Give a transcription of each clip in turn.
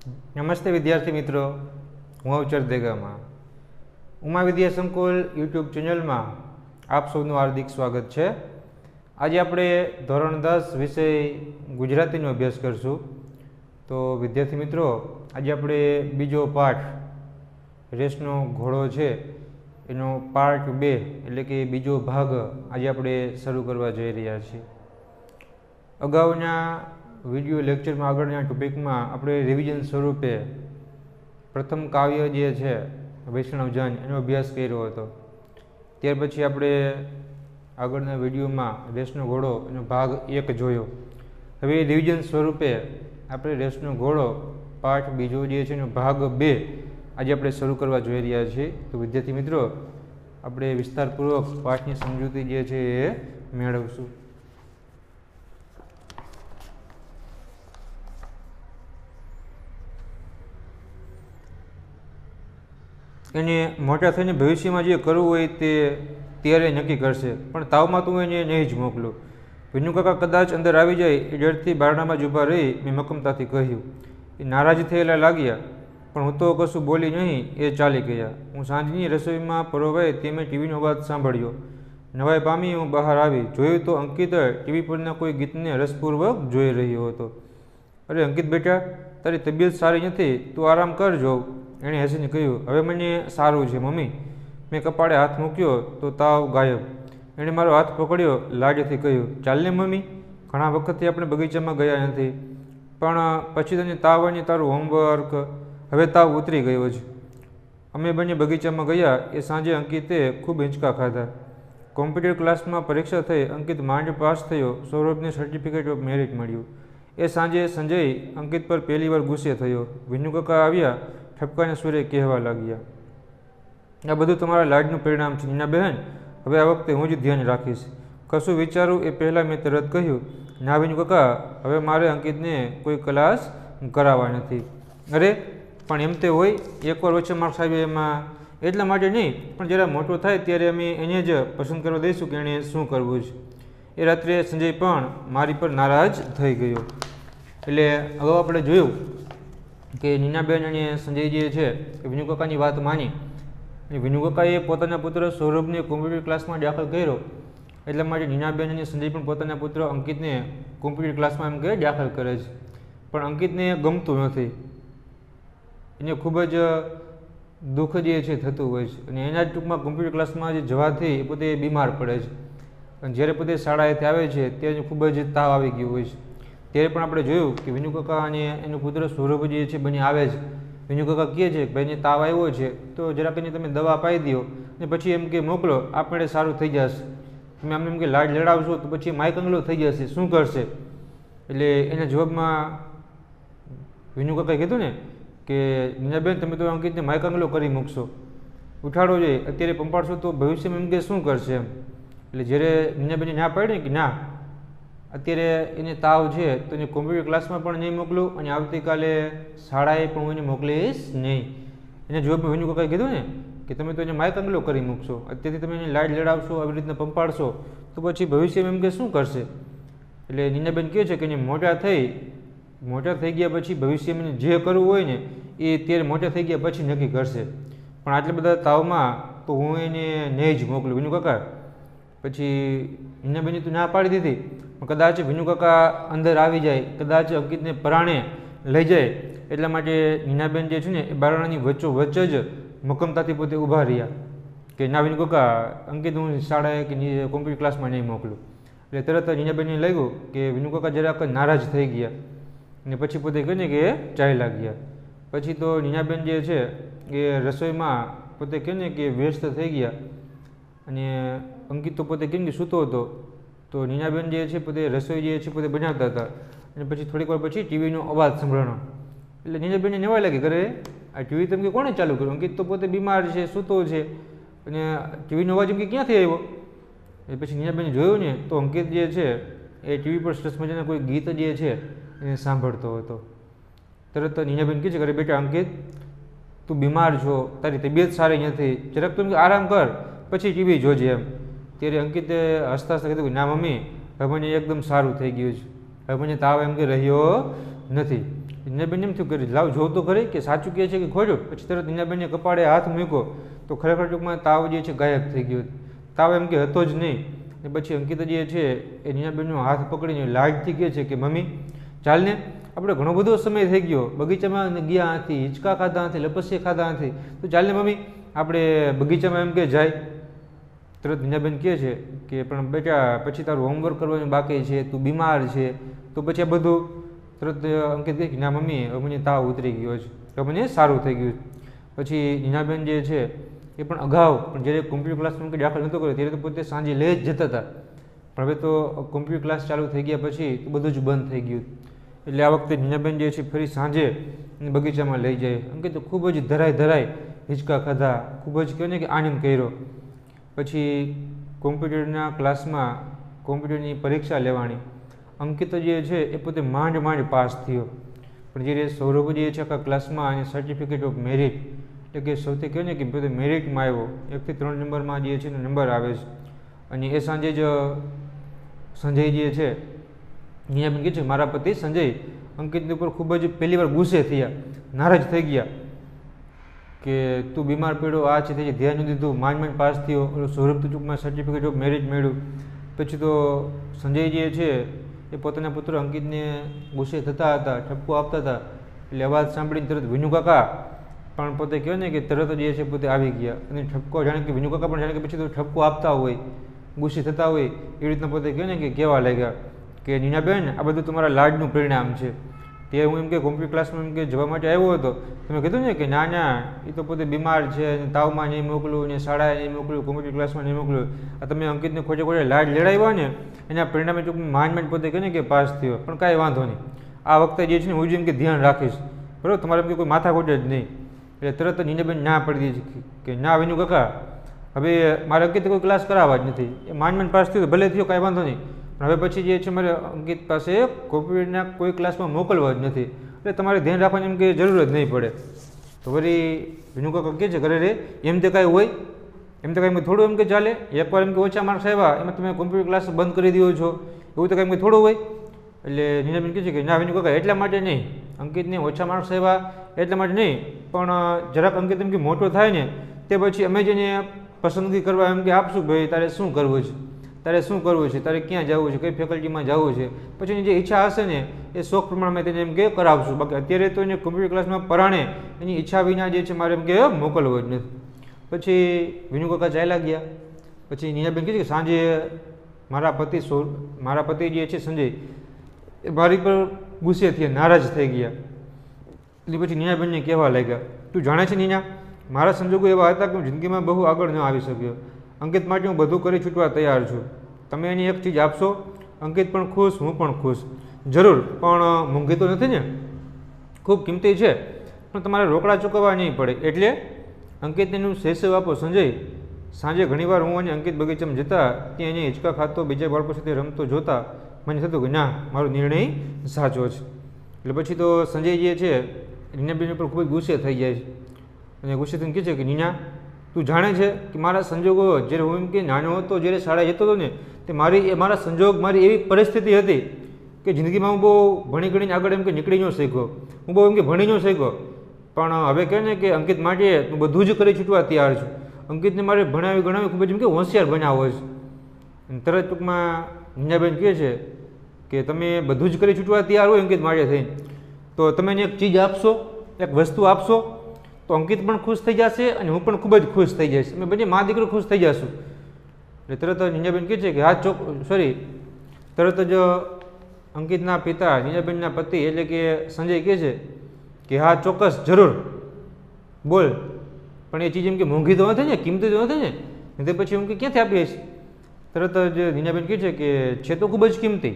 નમસ્તે વિદ્યાર્થી મિત્રો, હું અવચર દેગામાં ઉમા વિદ્યા સંકુલ યુટ્યુબ ચેનલમાં આપ સૌનું હાર્દિક સ્વાગત છે। આજે આપણે ધોરણ 10 વિષય ગુજરાતીનો અભ્યાસ કરશું। તો વિદ્યાર્થી મિત્રો, આજે આપણે બીજો પાઠ રેસનો ઘોડો છે એનો પાર્ટ 2 એટલે કે બીજો ભાગ આજે આપણે શરૂ કરવા જઈ રહ્યા છીએ। અગાઉના વિડીયો લેક્ચરમાં આગળના ટોપિકમાં આપણે રિવિઝન સ્વરૂપે પ્રથમ કાવ્ય જે છે વૈષ્ણવજન એનો અભ્યાસ કર્યો હતો। ત્યાર પછી આપણે આગળના વિડીયોમાં રેસનો ઘોડો એનો ભાગ 1 જોયો। હવે રિવિઝન સ્વરૂપે આપણે રેસનો ઘોડો પાઠ બીજો જે છે એનો ભાગ 2 આજે આપણે શરૂ કરવા જઈ રહ્યા છીએ। તો વિદ્યાર્થી મિત્રો, આપણે વિસ્તારપૂર્વક પાઠની સમજૂતી જે છે એ મેળવશું। એને મોટા થઈને ભવિષ્યમાં જે કરવું હોય તે ત્યારે નક્કી કરશે, પણ તાવમાં તું એને નહીં જ મોકલું। વિનુ કાકા કદાચ અંદર આવી જાય એ ડરથી બારણામાં જ ઊભા રહી મેં મક્કમતાથી કહ્યું। એ નારાજ થયેલા લાગ્યા, પણ હું તો કશું બોલી નહીં, એ ચાલી ગયા। હું સાંજની રસોઈમાં પરોવાય તે મેં ટીવીનો અવાજ સાંભળ્યો। નવાઈ પામી હું બહાર આવી, જોયું તો અંકિત ટીવી પરના કોઈ ગીતને રસપૂર્વક જોઈ રહ્યો હતો। અરે અંકિત બેટા, તારી તબિયત સારી નથી, તું આરામ કર જોઉં, એણે હસીને કહ્યું। હવે મને સારું છે મમ્મી। મેં કપાળે હાથ મૂક્યો તો તાવ ગાયબ। એણે મારો હાથ પકડ્યો, લાડથી કહ્યું, ચાલને મમ્મી, ઘણા વખતથી આપણે બગીચામાં ગયા નથી, પણ પછી તને તાવ અને તારું હોમવર્ક, હવે તાવ ઉતરી ગયો છે। અમે બંને બગીચામાં ગયા। એ સાંજે અંકિતે ખૂબ હિંચકા ખાધા। કોમ્પ્યુટર ક્લાસમાં પરીક્ષા થઈ, અંકિત માંડ પાસ થયો, સૌરભને સર્ટિફિકેટ ઓફ મેરિટ મળ્યું। એ સાંજે સંજય અંકિત પર પહેલી વાર ગુસ્સે થયો। વિનુ કાકા આવ્યા, ઠપકાને સુરે કહેવા લાગ્યા, આ બધું તમારા લાડનું પરિણામ છે નીના બહેન, હવે આ વખતે હું જ ધ્યાન રાખીશ। કશું વિચારું એ પહેલાં મેં તરત કહ્યું, ના વિનુ કાકા, હવે મારે અંકિતને કોઈ ક્લાસ કરાવવા નથી। અરે પણ એમ તે હોય, એકવાર ઓછા માર્ક્સ આવ્યા એમાં એટલા માટે નહીં, પણ જરા મોટો થાય ત્યારે અમે એને જ પસંદ કરવા દઈશું કે એણે શું કરવું છે। એ રાત્રે સંજય પણ મારી પર નારાજ થઈ ગયો। એટલે અગાઉ આપણે જોયું કે નીનાબેન અને સંજય જે છે એ વિનુ કાકાની વાત માની, અને વિનુ કાકાએ પોતાના પુત્ર સૌરભને કોમ્પ્યુટર ક્લાસમાં દાખલ કર્યો, એટલા માટે નીનાબેન અને સંજય પણ પોતાના પુત્ર અંકિતને કોમ્પ્યુટર ક્લાસમાં એમ કે દાખલ કરે છે, પણ અંકિતને ગમતું નથી, એને ખૂબ જ દુઃખ જે છે થતું હોય છે, અને એના જ ટૂંકમાં કોમ્પ્યુટર ક્લાસમાં જે જવાથી એ પોતે બીમાર પડે છે, અને જ્યારે પોતે શાળાએથી આવે છે ત્યારે ખૂબ જ તાવ આવી ગયું હોય છે। ત્યારે પણ આપણે જોયું કે વિનુ કાકા અને એનો પુત્ર સૌરભ જે છે બંને આવે છે। વિનુ કાકા કહે છે કે ભાઈને તાવ આવ્યો છે તો જરાક એને તમે દવા પાઈ દો, ને પછી એમ કે મોકલો, આપણે સારું થઈ જશે। તમે આમને એમ કે લાડ લડાવશો તો પછી માયકંગલો થઈ જશે, શું કરશે? એટલે એના જવાબમાં વિનુ કાકાએ કીધું ને કે નીનાબેન, તમે તો અંકિતને માયકંગલો કરી મૂકશો, ઉઠાડો જોઈએ, અત્યારે પંપાડશો તો ભવિષ્યમાં એમ કે શું કરશે એમ। એટલે જ્યારે નીનાબેને ના પાડી કે ના, અત્યારે એને તાવ છે તો એને કોમ્પ્યુટર ક્લાસમાં પણ નહીં મોકલું, અને આવતીકાલે શાળાએ પણ હું એને મોકલીશ નહીં। એને જવાબમાં વિનુ કાકાએ કીધું ને કે તમે તો એને માયકંગલો કરી મૂકશો, અત્યારથી તમે એને લાડ લડાવશો, આવી રીતના પંપાડશો તો પછી ભવિષ્યમાં એમ કે શું કરશે? એટલે નીનાબેન કહે છે કે એને મોટા થઈ ગયા પછી ભવિષ્યમાં જે કરવું હોય ને એ અત્યારે મોટા થઈ ગયા પછી નક્કી કરશે, પણ આટલા બધા તાવમાં તો હું એને નહીં જ મોકલું વિનુ કાકા। પછી નીનાબેને તો ના પાડી દીધી, પણ કદાચ વિનુ કાકા અંદર આવી જાય, કદાચ અંકિતને પરાણે લઈ જાય, એટલા માટે નીનાબેન જે છે ને એ બારણાની વચ્ચોવચ્ચ જ મક્કમતાથી પોતે ઊભા રહ્યા કે ના વિનુ કાકા, અંકિત હું શાળાએ કે કોમ્પ્યુટર ક્લાસમાં નહીં મોકલું। એટલે તરત નીનાબેનને લાગ્યું કે વિનુ કાકા જરાક નારાજ થઈ ગયા, અને પછી પોતે કહે ને કે ચાલ્યા ગયા। પછી તો નીનાબેન જે છે એ રસોઈમાં પોતે કહે ને કે વ્યસ્ત થઈ ગયા, અને અંકિત તો પોતે કેમ કે સૂતો હતો, તો નીનાબેન જે છે પોતે રસોઈ જે છે પોતે બનાવતા હતા, અને પછી થોડીક વાર પછી ટીવીનો અવાજ સંભળાણો, એટલે નીનાબેનને નવાઈ લાગી, કરે આ ટીવી તમે કોણે ચાલુ કર્યું? અંકિત તો પોતે બીમાર છે, સૂતો છે, અને ટીવીનો અવાજ એમ કે ક્યાંથી આવ્યો? એ પછી નીનાબેને જોયું ને તો અંકિત જે છે એ ટીવી પર સરસ મજાના કોઈ ગીત જે છે એને સાંભળતો હતો। તરત નીનાબેન કહે છે, અરે બેટા અંકિત, તું બીમાર છો, તારી તબિયત સારી નથી, જરાક તું આરામ કર, પછી ટીવી જોજે એમ। ત્યારે અંકિતે હસતા હસતા કીધું કે ના મમ્મી, હવે મને એકદમ સારું થઈ ગયું છે, હવે મને તાવ એમ કે રહ્યો નથી। નીનાબેન એમ થયું કે લાવ જોવું તો ખરી કે સાચું કહે છે કે ખોટું. પછી તરત નીનાબેનને કપાળે હાથ મૂક્યો તો ખરેખર ટૂંકમાં તાવ જે છે ગાયબ થઈ ગયો. તાવ એમ કે હતો જ નહીં. ને પછી અંકિતા જે છે એ નીનાબેનનો હાથ પકડીને લાડથી કહે છે કે મમ્મી ચાલ ને, આપણે ઘણો બધો સમય થઈ ગયો, બગીચામાં ગયા નથી, હિંચકા ખાધા નથી, લપસ્યા ખાધા નથી, તો ચાલ ને મમ્મી આપણે બગીચામાં એમ કે જાય. તરત નીનાબેન કહે છે કે પણ બેટા પછી તારું હોમવર્ક કરવાનું બાકી છે, તું બીમાર છે, તો પછી આ બધું. તરત અંકિત કહે કે ના મમ્મી હવે મને તાવ ઉતરી ગયો છે, હવે મને સારું થઈ ગયું. પછી નીનાબેન જે છે એ પણ અગાઉ પણ જ્યારે કોમ્પ્યુટર ક્લાસમાં કે દાખલ નહોતો કર્યો ત્યારે તો પોતે સાંજે લઈ જ જતા હતા, પણ હવે તો કોમ્પ્યુટર ક્લાસ ચાલુ થઈ ગયા પછી તો બધું જ બંધ થઈ ગયું. એટલે આ વખતે નીનાબેન જે છે ફરી સાંજે બગીચામાં લઈ જાય. અંકિત તો ખૂબ જ ધરાય હિંચકા ખાધા, ખૂબ જ કહે ને કે આનંદ કર્યો. પછી કોમ્પ્યુટરના ક્લાસમાં કોમ્પ્યુટરની પરીક્ષા લેવાની. અંકિત જે છે એ પોતે માંડ પાસ થયો, પણ જ્યારે સૌરભ જે છે આખા ક્લાસમાં અને સર્ટિફિકેટ ઓફ મેરિટ એટલે કે સૌથી કહે ને કે પોતે મેરિટમાં આવ્યો, 1 થી 3 નંબરમાં જે છે નંબર આવે છે. અને એ સાંજે જ સંજય જે છે નીનાબેન કહે છે મારા પતિ સંજય અંકિતની ઉપર ખૂબ જ પહેલી વાર ગુસ્સે થયા, નારાજ થઈ ગયા કે તું બીમાર પડ્યો, આ છે તે ધ્યાન નથી દીધું, માંડ પાસ થયો. સૌરભ તો ટૂંકમાં સર્ટિફિકેટ ઓફ મેરિટ મેળવ્યું. પછી તો સંજય જે છે એ પોતાના પુત્ર અંકિતને ગુસ્સે થતા હતા, ઠપકો આપતા હતા. એટલે અવાજ સાંભળીને તરત વિનુ કાકા પણ પોતે કહેવાય ને કે તરત જ છે પોતે આવી ગયા અને ઠપકો જાણે કે વિનુ કાકા પણ જાણે કે પછી તો ઠપકો આપતા હોય, ગુસ્સે થતા હોય એવી રીતના પોતે કહે ને કે કહેવા લાગ્યા કે નીનાબેન આ બધું તમારા લાડનું પરિણામ છે. તે હું એમ કે કોમ્પ્યુટર ક્લાસમાં એમ કે જવા માટે આવ્યો હતો, તમે કીધું ને કે ના એ તો પોતે બીમાર છે, તાવમાં નહીં મોકલું ને શાળાએ નહીં મોકલું, કોમ્પ્યુટર ક્લાસમાં નહીં મોકલું. આ તમે અંકિતને ખોટે લાડ લેડાવ્યા ને એના પરિણામે ટૂંકમાં માંડ પોતે કહે ને કે પાસ થયો. પણ કાંઈ વાંધો નહીં, આ વખતે જે છે ને હું જેમ કે ધ્યાન રાખીશ, બરાબર, તમારે એમ કે કોઈ માથાકૂટ જ નહીં. એટલે તરત નીનાબેન ના પડી દીધી કે ના વિનુ કાકા હવે મારે અંકિત કોઈ ક્લાસ કરાવવા જ નથી, એ માંડ પાસ થયો ભલે થયો કાંઈ વાંધો નહીં, પણ હવે પછી જે છે મારે અંકિત પાસે કોમ્પ્યુટરના કોઈ ક્લાસમાં મોકલવા જ નથી, એટલે તમારે ધ્યાન રાખવાની એમ કે જરૂર જ નહીં પડે. તો વળી વિનુ કાકા કહે છે ઘરે રે એમ તો કાંઈ હોય, એમ તો કાંઈ થોડું એમ કે ચાલે, એકવાર એમ કે ઓછા માર્ક્સ આવ્યા એમાં તમે કોમ્પ્યુટર ક્લાસ બંધ કરી દો છો, એવું તો કાંઈ થોડું હોય. એટલે નીનાબેન કહે છે કે ના વિનુ કાકા એટલા માટે નહીં, અંકિતને ઓછા માર્ક્સ આવ્યા એટલા માટે નહીં, પણ જરાક અંકિત એમ કે મોટો થાય ને તે પછી અમે જેને પસંદગી કરવા એમ કે આપશું ભાઈ તારે શું કરવું છે, તારે શું કરવું છે, તારે ક્યાં જવું છે, કઈ ફેકલ્ટીમાં જવું છે, પછી એની જે ઈચ્છા હશે ને એ શોખ પ્રમાણમાં તેને એમ કે કરાવશું. બાકી અત્યારે તો એને કોમ્પ્યુટર ક્લાસમાં પરાણે એની ઈચ્છા વિના જે છે મારે એમ કે મોકલવો જ નથી. પછી વિનુ કાકા ચાલ્યા ગયા. પછી નીનાબેન કહે છે કે સાંજે મારા પતિ જે છે સંજય એ મારી પર ગુસ્સે થયા, નારાજ થઈ ગયા. એટલે પછી નીનાબેનને કહેવા લાગ્યા તું જાણે છે નીના મારા સંજોગો એવા હતા કે હું જિંદગીમાં બહુ આગળ ન આવી શક્યો, અંકિત માટે હું બધું કરી છૂટવા તૈયાર છું, તમે એની એક ચીજ આપશો, અંકિત પણ ખુશ, હું પણ ખુશ. જરૂર, પણ મોંઘી તો નથી ને, ખૂબ કિંમતી છે, પણ તમારે રોકડા ચૂકવવા નહીં પડે, એટલે અંકિતને એનું શૈશવ આપો. સંજય સાંજે ઘણીવાર હું અને અંકિત બગીચામાં જતા ત્યાં એને હિંચકા ખાતો બીજા બાળકો સાથે રમતો જોતા મને થતું કે ના મારો નિર્ણય સાચો છે. એટલે પછી તો સંજય જે છે નીનાબેન ઉપર ખૂબ જ ગુસ્સે થઈ જાય છે અને ગુસ્સે થઈને કહે છે કે નીના તું જાણે છે કે મારા સંજોગો જ્યારે હું એમ કે નાનો હતો, જ્યારે શાળાએ જતો હતો ને તે મારા સંજોગ મારી એવી પરિસ્થિતિ હતી કે જિંદગીમાં હું બહુ ભણી ગણીને આગળ એમ કે નીકળી ન શક્યો, હું બહુ એમ કે ભણી ન શક્યો. પણ હવે કહે ને કે અંકિત માટે હું બધું જ કરી છૂટવા તૈયાર છું, અંકિતને મારે ભણાવી ખૂબ જ એમ કે હોશિયાર બનાવવો છે. અને તરત ટૂંકમાં નીનાબેન કહે છે કે તમે બધું જ કરી છૂટવા તૈયાર હોય અંકિત માટે થઈને, તો તમે એને એક ચીજ આપશો, એક વસ્તુ આપશો તો અંકિત પણ ખુશ થઈ જશે અને હું પણ ખૂબ જ ખુશ થઈ જઈશ, અમે બંને મા દીકરો ખુશ થઈ જશું. એટલે તરત જ નીનાબેન કહે છે કે હા તરત જ અંકિતના પિતા નીનાબેનના પતિ એટલે કે સંજય કહે છે કે હા ચોક્કસ જરૂર બોલ, પણ એ ચીજ એમ કે મોંઘી તો નથી ને, કિંમતી તો નથી ને, તે પછી એમ કે ક્યાંથી આપીશ. તરત જ નીનાબેન કહે છે કે છે તો ખૂબ જ કિંમતી,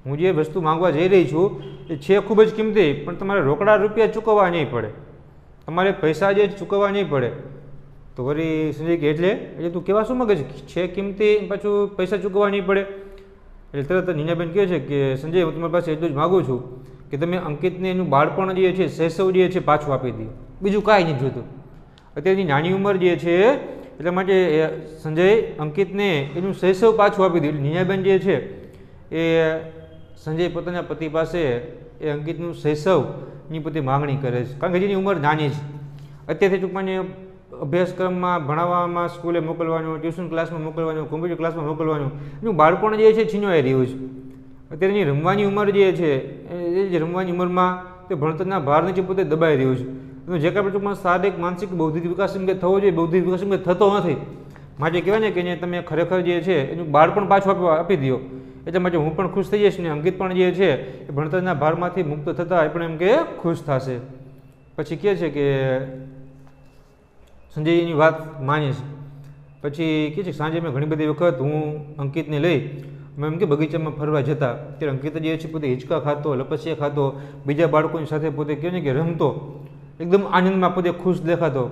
હું જે વસ્તુ માંગવા જઈ રહી છું એ છે ખૂબ જ કિંમતી, પણ તમારે રોકડા રૂપિયા ચૂકવવા નહીં પડે, તમારે પૈસા જે ચૂકવવા નહીં પડે. તો વળી સંજય કે એટલે તું કહેવા શું માગે છે કિંમતી પાછું પૈસા ચૂકવવા નહીં પડે. એટલે તરત નીનાબેન કહે છે કે સંજય હું તમારી પાસે એટલું જ માગું છું કે તમે અંકિતને એનું બાળપણ જે છે શૈશવ જે છે પાછું આપી દો, બીજું કાંઈ નહીં જોતું. અત્યારની નાની ઉંમર જે છે એટલા માટે સંજય અંકિતને એનું શૈશવ પાછું આપી દે. નીનાબેન જે છે એ સંજય પોતાના પતિ પાસે એ અંકિતનું શૈશવની પોતે માગણી કરે છે, કારણ કે જેની ઉંમર નાની છે. અત્યારથી ટૂંકમાં અભ્યાસક્રમમાં ભણાવવામાં સ્કૂલે મોકલવાનું, ટ્યુશન ક્લાસમાં મોકલવાનું, કોમ્પ્યુટર ક્લાસમાં મોકલવાનું, એનું બાળપણ જે છે છીનવાઈ રહ્યું છે. અત્યારની રમવાની ઉંમર જે છે એ જ રમવાની ઉંમરમાં તે ભણતરના ભાર નીચે પોતે દબાઈ રહ્યું છે. એનું જે કાંઈ ટૂંકમાં શારીરિક, માનસિક, બૌદ્ધિક વિકાસ એમ કે થવો જોઈએ, બૌદ્ધિક વિકાસ એમ કે થતો નથી. માટે કહેવાય ને કે તમે ખરેખર જે છે એનું બાળપણ પાછું આપી દો. એટલા માટે હું પણ ખુશ થઈ જઈશ ને અંકિત પણ જે છે એ ભણતરના ભારમાંથી મુક્ત થતાં એ પણ એમ કે ખુશ થશે. પછી કહે છે કે સંજય એની વાત માને છે. પછી કહે છે સાંજે મેં ઘણી બધી વખત હું અંકિતને લઈ મેં એમ કે બગીચામાં ફરવા જતા, ત્યારે અંકિત જે છે પોતે હિંચકા ખાતો, લપસિયા ખાતો, બીજા બાળકોની સાથે પોતે કહે ને કે રમતો, એકદમ આનંદમાં પોતે ખુશ દેખાતો.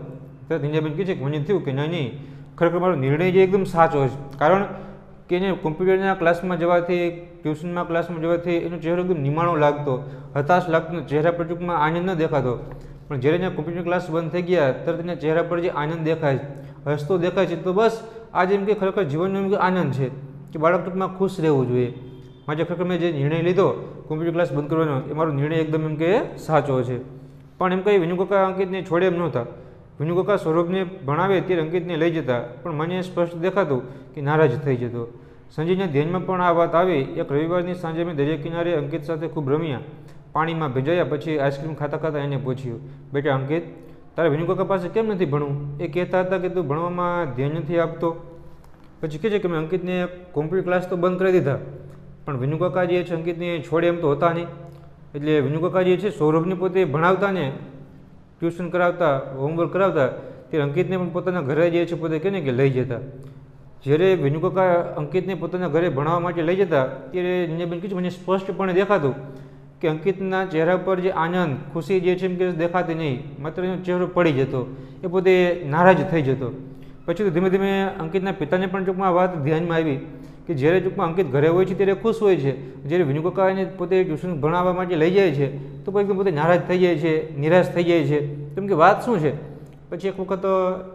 ત્યારે નિંજાબેન કહે છે કે મને થયું કે નહીં, ખરેખર મારો નિર્ણય જે એકદમ સાચો છે. કારણ કે એને કોમ્પ્યુટરના ક્લાસમાં જવાથી, ટ્યુશનમાં ક્લાસમાં જવાથી એનો ચહેરો એકદમ નિમાણો લાગતો, હતાશ લાગતો, ચહેરા પર ટૂંકમાં આનંદ ન દેખાતો. પણ જ્યારે એના કોમ્પ્યુટર ક્લાસ બંધ થઈ ગયા તરત એના ચહેરા પર જે આનંદ દેખાય છે, હસતો દેખાય છે, તો બસ આજે એમ કે ખરેખર જીવનનો એમ કે આનંદ છે કે બાળક ટૂંકમાં ખુશ રહેવું જોઈએ. માટે ખરેખર મેં જે નિર્ણય લીધો કોમ્પ્યુટર ક્લાસ બંધ કરવાનો, એ મારો નિર્ણય એકદમ એમ કે સાચો છે. પણ એમ કહી વિનુકાકા અંકિતને છોડે એમ નહોતા. વિનુકાકા સૌરભને ભણાવે ત્યારે અંકિતને લઈ જતા, પણ મને સ્પષ્ટ દેખાતું કે નારાજ થઈ જતો. સંજયના ધ્યાનમાં પણ આ વાત આવી. એક રવિવારની સાંજે મેં દરિયા કિનારે અંકિત સાથે ખૂબ રમ્યા, પાણીમાં ભીંજાયા. પછી આઈસ્ક્રીમ ખાતા ખાતા એને પૂછ્યું, બેટા અંકિત, તારે વિનુકાકા પાસે કેમ નથી ભણવું? એ કહેતા હતા કે તું ભણવામાં ધ્યાન નથી આપતો. પછી કહે છે કે મેં અંકિતને કોમ્પ્યુટર ક્લાસ તો બંધ કરી દીધા, પણ વિનુકાકા જે છે અંકિતને છોડે એમ તો હતા નહીં. એટલે વિનુકાકા જે છે સૌરભને પોતે ભણાવતા ને ટ્યુશન કરાવતા, હોમવર્ક કરાવતા, ત્યારે અંકિતને પણ પોતાના ઘરે જે છે પોતે કહે ને કે લઈ જતા. જ્યારે વિનુકાકા અંકિતને પોતાના ઘરે ભણાવવા માટે લઈ જતા ત્યારે નિંજાબેન કહે છે મને સ્પષ્ટપણે દેખાતું કે અંકિતના ચહેરા પર જે આનંદ, ખુશી જે છે એમ કે દેખાતી નહીં, માત્ર એનો ચહેરો પડી જતો, એ પોતે નારાજ થઈ જતો. પછી તો ધીમે ધીમે અંકિતના પિતાને પણ ટૂંકમાં આ વાત ધ્યાનમાં આવી કે જ્યારે ટૂંકમાં અંકિત ઘરે હોય છે ત્યારે ખુશ હોય છે, જ્યારે વિનુકાકા એને પોતે ટ્યુશન ભણાવવા માટે લઈ જાય છે તો પછી પોતે નારાજ થઈ જાય છે, નિરાશ થઈ જાય છે. કેમ કે વાત શું છે? પછી એક વખત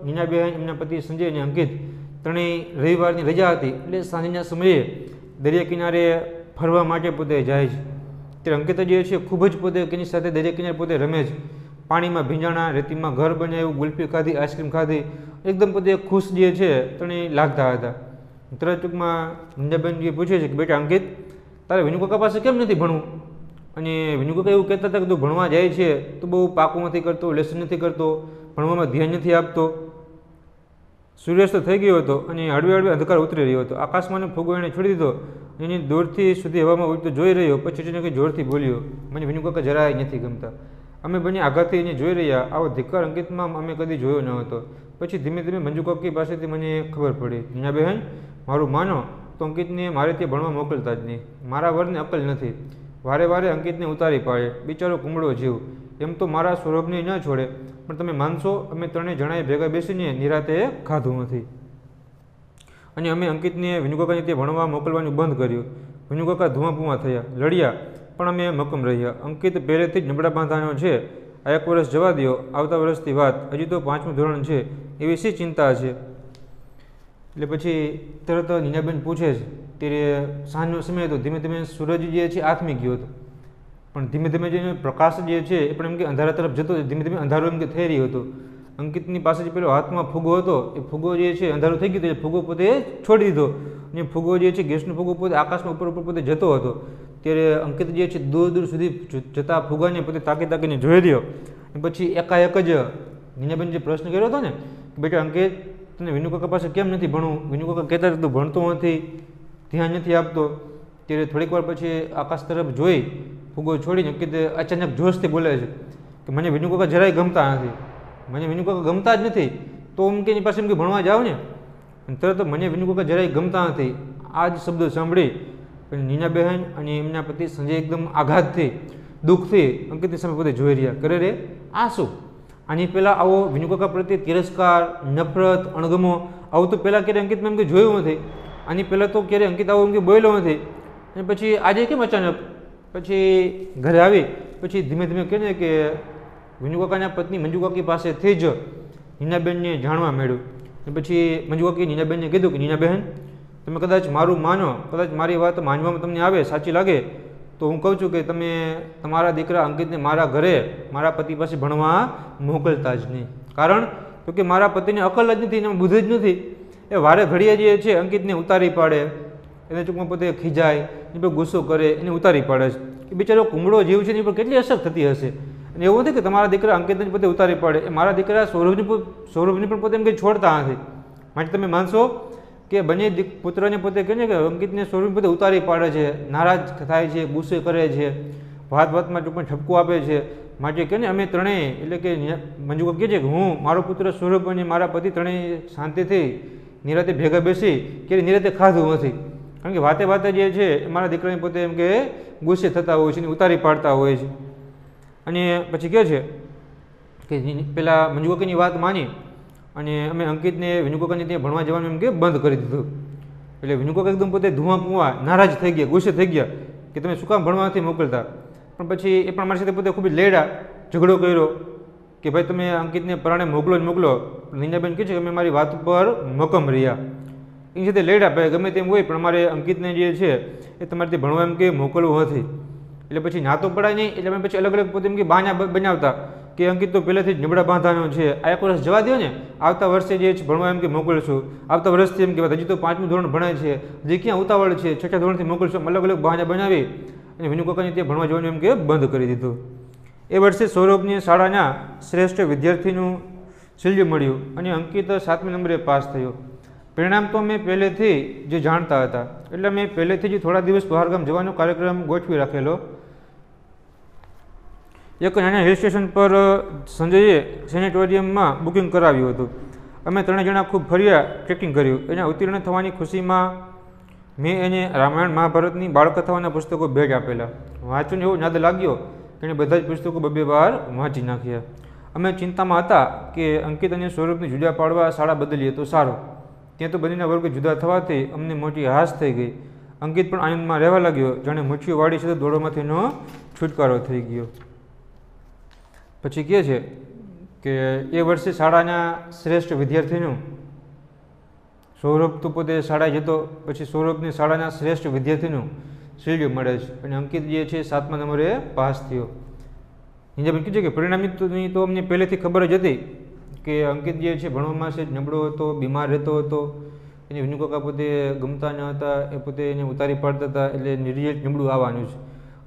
નીનાબેન, એમના પતિ સંજય અને અંકિત ત્રણેય રવિવારની રજા હતી એટલે સાંજના સમયે દરિયા કિનારે ફરવા માટે પોતે જાય છે. ત્યારે અંકિત જે છે ખૂબ જ પોતે એની સાથે દરિયા કિનારે પોતે રમે છે, પાણીમાં ભીંજાણા, રેતીમાં ઘર બનાવ્યું, ગુલ્ફી ખાધી, આઈસ્ક્રીમ ખાધી, એકદમ પોતે ખુશ જે છે ત્રણેય લાગતા હતા. તરત ટૂંકમાં નિંજાબેનજી પૂછે છે કે બેટા અંકિત, તારે વિનુકાકા પાસે કેમ નથી ભણવું? અને વિનુકાકા એવું કહેતા હતા કે તું ભણવા જાય છે તો બહુ પાકું નથી કરતો, લેસન નથી કરતો, ભણવામાં ધ્યાન નથી આપતો. સૂર્યાસ્ત થઈ ગયો હતો અને હળવે હળવે અંધકાર ઉતરી રહ્યો હતો. આકાશમાં ફુગો એણે છોડી દીધો, એની દૂરથી સુધી હવામાં ઉડતો જોઈ રહ્યો. પછી તેને કંઈ જોરથી બોલ્યો, મને વિનુકાકા જરાય નથી ગમતા. અમે બંને આઘાતથી એને જોઈ રહ્યા. આવો ધિક્કાર અંકિતમાં અમે કદી જોયો ન હતો. પછી ધીમે ધીમે મંજુકાકી પાસેથી મને ખબર પડી, નીનાબહેન મારું માનો તો અંકિતને મારે ત્યાં ભણવા મોકલતા જ નહીં. મારા વરને અકલ નથી, વારે વારે અંકિતને ઉતારી પાડે, બિચારો કુમળો જીવ. એમ તો મારા સૌરભને ન છોડે, પણ તમે માનશો અમે ત્રણેય જણાએ ભેગા બેસીને નિરાતે ખાધું નથી. અને અમે અંકિતને વિનુકાકાને ત્યાં ભણવા મોકલવાનું બંધ કર્યું. વિનુકાકા ધુઆપુઆ થયા, લડ્યા, પણ અમે મક્કમ રહ્યા. અંકિત પહેલેથી જ નબળા બાંધાનો છે. આ 1 વર્ષ જવા દો, આવતા વર્ષથી વાત, હજી તો 5મું ધોરણ છે, એવી શી ચિંતા છે? એટલે પછી તરત નીનાબેન પૂછે છે. ત્યારે સાંજનો સમય હતો, ધીમે ધીમે સૂરજ જે છે આથમી ગયો હતો, પણ ધીમે ધીમે જે પ્રકાશ જે છે એ પણ એમ કે અંધારા તરફ જતો, ધીમે ધીમે અંધારો એમ કે થઈ રહ્યો હતો. અંકિતની પાસે જે પેલો હાથમાં ફુગો હતો એ ફુગો જે છે અંધારો થઈ ગયો, ફુગો પોતે છોડી દીધો અને ફુગો જે છે ગેસનો ફુગો પોતે આકાશમાં ઉપર ઉપર પોતે જતો હતો. ત્યારે અંકિત જે છે દૂર દૂર સુધી જતા ફુગાને પોતે તાકી તાકીને જોઈ રહ્યો. પછી એકાએક જ નીનાબેન જે પ્રશ્ન કર્યો હતો ને કે બેટા અંકિત, તને વિનુકાકા પાસે કેમ નથી ભણવું? વિનુકાકા કહેતા તું ભણતો નથી, ધ્યાન નથી આપતો. ત્યારે થોડીક વાર પછી આકાશ તરફ જોઈ ફુગો છોડીને અંકિત અચાનક જોશથી બોલે છે કે મને વિનુકાકા જરાય ગમતા નથી, મને વિનુકાકા ગમતા જ નથી, તો એમ કે એની પાસે એમ કે ભણવા જાઓ ને. અને તરત મને વિનુકાકા જરાય ગમતા નથી, આ જ શબ્દો સાંભળી નીનાબહેન અને એમના પતિ સંજય એકદમ આઘાતથી, દુઃખથી અંકિતની સામે પોતે જોઈ રહ્યા. કરે રે આ શું? આની પહેલાં આવો વિનુકાકા પ્રત્યે તિરસ્કાર, નફરત, અણગમો આવું તો પહેલાં ક્યારે અંકિતમાં એમ કે જોયું નથી. આની પહેલાં તો ક્યારે અંકિત આવો એમ કે બોલ્યો નથી. અને પછી આજે કેમ અચાનક? પછી ઘરે આવી પછી ધીમે ધીમે કહે ને કે વિનુકાકાના પત્ની મંજુકાકી પાસેથી જ નીનાબેનને જાણવા મળ્યું. અને પછી મંજુકાકી નીનાબેનને કીધું કે નીનાબહેન, તમે કદાચ મારું માનો, કદાચ મારી વાત માનવામાં તમને આવે, સાચી લાગે, તો હું કહું છું કે તમે તમારા દીકરા અંકિતને મારા ઘરે મારા પતિ પાસે ભણવા મોકલતા જ નહીં. કારણ તો કે મારા પતિને અકલ જ નથી, એને બુદ્ધિ જ નથી. એ વારે ઘડીએ જે છે અંકિતને ઉતારી પાડે, એને ચૂકમાં પોતે ખીજાય, એની પર ગુસ્સો કરે, એને ઉતારી પાડે છે. એ બિચારો કુમળો જીવ છે એની પર કેટલી અસર થતી હશે. અને એવું નથી કે તમારા દીકરા અંકિતને પોતે ઉતારી પાડે, એ મારા દીકરા સૌરભની પણ પોતે એમ કંઈ છોડતા નથી. માટે તમે માનશો કે બંને પુત્રને પોતે કહે છે કે અંકિતને સૌરભ પોતે ઉતારી પાડે છે, નારાજ થાય છે, ગુસ્સે કરે છે, વાત વાતમાં ટૂંકમાં ઠપકો આપે છે. માટે કહે ને અમે ત્રણેય, એટલે કે મંજુ કહે છે કે હું, મારો પુત્ર સૌરભ અને મારા પતિ ત્રણેય શાંતિથી નિરાતે ભેગા બેસી કે નિરાતે ખાધું નથી. કારણ કે વાતે વાતે જે છે મારા દીકરાને પોતે એમ કે ગુસ્સે થતા હોય છે, ઉતારી પાડતા હોય છે. અને પછી કહે છે કે પેલા મંજુ કાકાની વાત માની અને અમે અંકિતને વિનુ કાકાને ત્યાં ભણવા જવાનું એમ કે બંધ કરી દીધું. એટલે વિનુ કાકા એકદમ પોતે ધુઆ પુઆ નારાજ થઈ ગયા, ગુસ્સે થઈ ગયા કે તમે શું કામ ભણવા નથી મોકલતા. પણ પછી એ પણ મારી સાથે પોતે ખૂબ જ લેડા ઝઘડો કર્યો કે ભાઈ તમે અંકિતને પરાણે મોકલો જ મોકલો. નીનાબેન કહે છે કે અમે મારી વાત ઉપર મક્કમ રહ્યા, એની સાથે લેડા ભાઈ ગમે તેમ હોય પણ અમારે અંકિતને જે છે એ તમારે ત્યાં ભણવા એમ કે મોકલવું નથી. એટલે પછી ના તો પડાય નહીં, એટલે અમે પછી અલગ અલગ પોતે એમ કે બહાના બનાવતા કે અંકિત તો પહેલેથી જ નબળા બાંધાનો છે, આ એક વર્ષ જવા દો ને, આવતા વર્ષે જે છે ભણવા એમ કે મોકલશું, આવતા વર્ષથી એમ કે હજી તો 5મું ધોરણ ભણાય છે, હજી ક્યાં ઉતાવળ છે, 6ઠા ધોરણથી મોકલશું. અલગ અલગ બહાના બનાવી અને વિનુ કાકાને ત્યાં ભણવા જવાનું એમ કે બંધ કરી દીધું. એ વર્ષે સૌરભની શાળાના શ્રેષ્ઠ વિદ્યાર્થીનું શિલ્ડ મળ્યું અને અંકિત 7મે નંબરે પાસ થયો. પરિણામ તો અમે પહેલેથી જે જાણતા હતા, એટલે અમે પહેલેથી જ થોડા દિવસ બહારગામ જવાનો કાર્યક્રમ ગોઠવી રાખેલો. એક નાના હિલ સ્ટેશન પર સંજયે સેનેટોરિયમમાં બુકિંગ કરાવ્યું હતું. અમે ત્રણે જણા ખૂબ ફર્યા, ટ્રેકિંગ કર્યું. એના ઉત્તીર્ણ થવાની ખુશીમાં મેં એને રામાયણ મહાભારતની બાળકથાઓના પુસ્તકો ભેટ આપેલા. વાંચીને એવો નાદ લાગ્યો કે એણે બધા જ પુસ્તકો 2-2 વાર વાંચી નાખ્યા. અમે ચિંતામાં હતા કે અંકિત અને સૌરભને જુદા પાડવા શાળા બદલીએ તો સારું. ત્યાં તો બંનેના વર્ગ જુદા થવાથી અમને મોટી હાશ થઈ ગઈ. અંકિત પણ આનંદમાં રહેવા લાગ્યો, જાણે મુઠ્ઠીઓ વાળી છે દોડોમાંથી એનો છુટકારો થઈ ગયો. પછી કહે છે કે એ વર્ષે શાળાના શ્રેષ્ઠ વિદ્યાર્થીનું સૌરભ તો પોતે શાળાએ જતો, પછી સૌરભને શાળાના શ્રેષ્ઠ વિદ્યાર્થીનું શિલ્ડ મળે છે અને અંકિત જે છે 7મા નંબરે પાસ થયો. નીંજાબેન કહે છે કે પરિણામની તો અમને પહેલેથી ખબર જ હતી કે અંકિત જે છે ભણવામાં છે નબળો હતો, બીમાર રહેતો હતો, એને વિનુ કાકા પોતે ગમતા ન હતા, એ પોતે એને ઉતારી પાડતા હતા, એટલે રિઝલ્ટ નબળું આવવાનું છે.